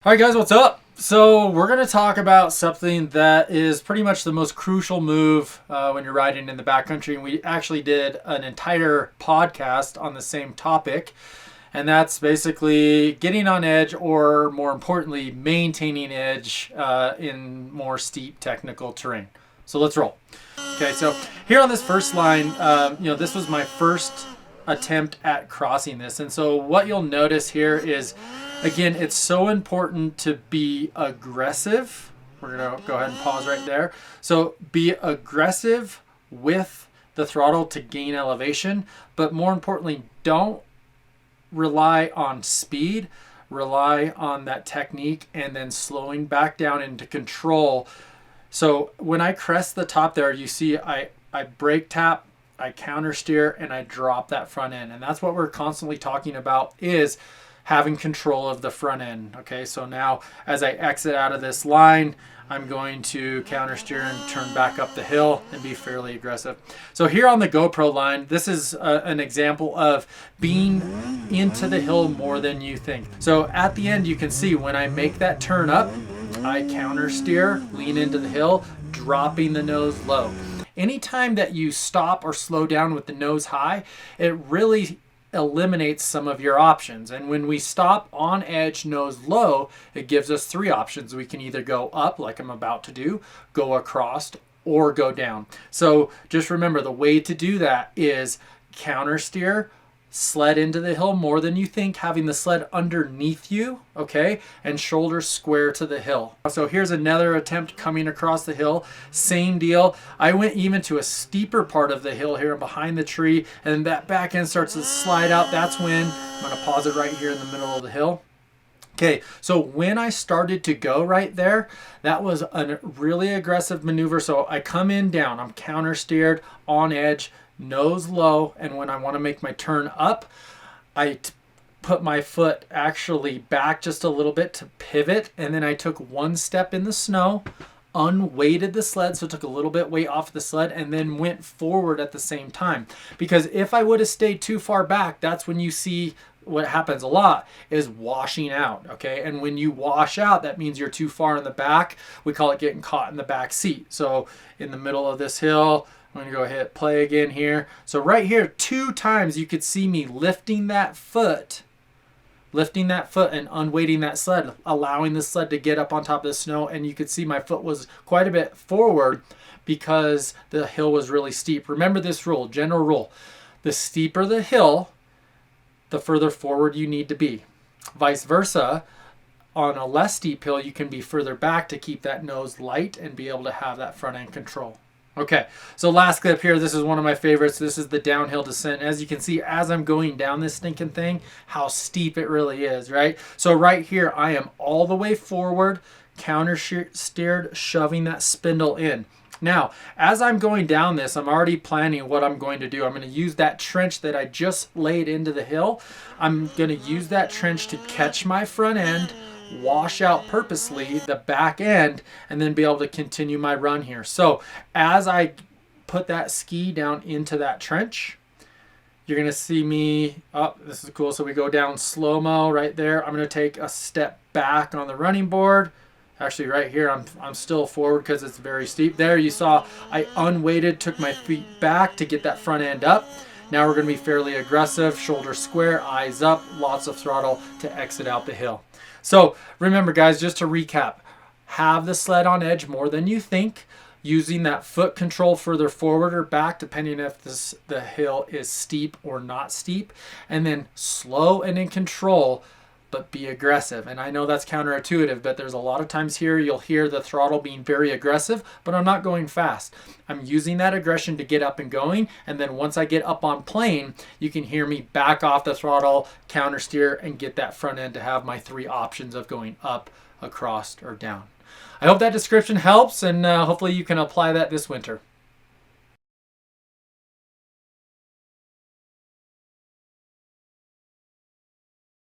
All right, guys, what's up? So we're going to talk about something that is pretty much the most crucial move when you're riding in the backcountry. And we actually did an entire podcast on the same topic. And that's basically getting on edge, or more importantly, maintaining edge in more steep technical terrain. So let's roll. Okay, so here on this first line, this was my first attempt at crossing this. And so what you'll notice here is, again, it's so important to be aggressive. We're going to go ahead and pause right there. So be aggressive with the throttle to gain elevation, but more importantly, don't rely on speed, rely on that technique, and then slowing back down into control. So when I crest the top there, you see I brake tap, I counter steer, and I drop that front end. And that's what we're constantly talking about, is having control of the front end. Okay, so now as I exit out of this line, I'm going to counter steer and turn back up the hill and be fairly aggressive. So here on the GoPro line, this is an example of being into the hill more than you think. So at the end, you can see when I make that turn up, I counter steer, lean into the hill, dropping the nose low. Anytime that you stop or slow down with the nose high, it really eliminates some of your options. And when we stop on edge, nose low, it gives us three options. We can either go up, like I'm about to do, go across, or go down. So just remember, the way to do that is counter steer, sled into the hill more than you think, having the sled underneath you, okay, and shoulders square to the hill. So here's another attempt coming across the hill. Same deal. I went even to a steeper part of the hill here behind the tree, and that back end starts to slide out. That's when I'm going to pause it right here in the middle of the hill. Okay, so when I started to go right there, that was a really aggressive maneuver. So I come in down, I'm counter steered on edge, nose low, and when I want to make my turn up, I put my foot actually back just a little bit to pivot, and then I took one step in the snow, unweighted the sled, so took a little bit weight off the sled, and then went forward at the same time. Because if I would have stayed too far back, that's when you see what happens a lot, is washing out. Okay, and when you wash out, that means you're too far in the back. We call it getting caught in the back seat. So in the middle of this hill, I'm going to go hit play again here. So right here, 2 times you could see me lifting that foot and unweighting that sled, allowing the sled to get up on top of the snow. And you could see my foot was quite a bit forward because the hill was really steep. Remember this rule, general rule: the steeper the hill, the further forward you need to be. Vice versa, on a less steep hill, you can be further back to keep that nose light and be able to have that front end control. Okay, so last clip here, this is one of my favorites. This is the downhill descent. As you can see, as I'm going down this stinking thing, how steep it really is, right? So right here, I am all the way forward, counter steered, shoving that spindle in. Now, as I'm going down this, I'm already planning what I'm going to do. I'm going to use that trench that I just laid into the hill. I'm going to use that trench to catch my front end, wash out purposely the back end, and then be able to continue my run here. So as I put that ski down into that trench, you're going to see me, oh, this is cool. So we go down slow-mo right there. I'm going to take a step back on the running board. Actually, right here, I'm still forward because it's very steep. There you saw I unweighted, took my feet back to get that front end up. Now we're going to be fairly aggressive, shoulders square, eyes up, lots of throttle to exit out the hill. So remember, guys, just to recap, have the sled on edge more than you think, using that foot control further forward or back, depending if the hill is steep or not steep, and then slow and in control, but be aggressive. And I know that's counterintuitive, but there's a lot of times here you'll hear the throttle being very aggressive, but I'm not going fast. I'm using that aggression to get up and going, and then once I get up on plane, you can hear me back off the throttle, counter steer, and get that front end to have my 3 options of going up, across, or down. I hope that description helps, and hopefully you can apply that this winter.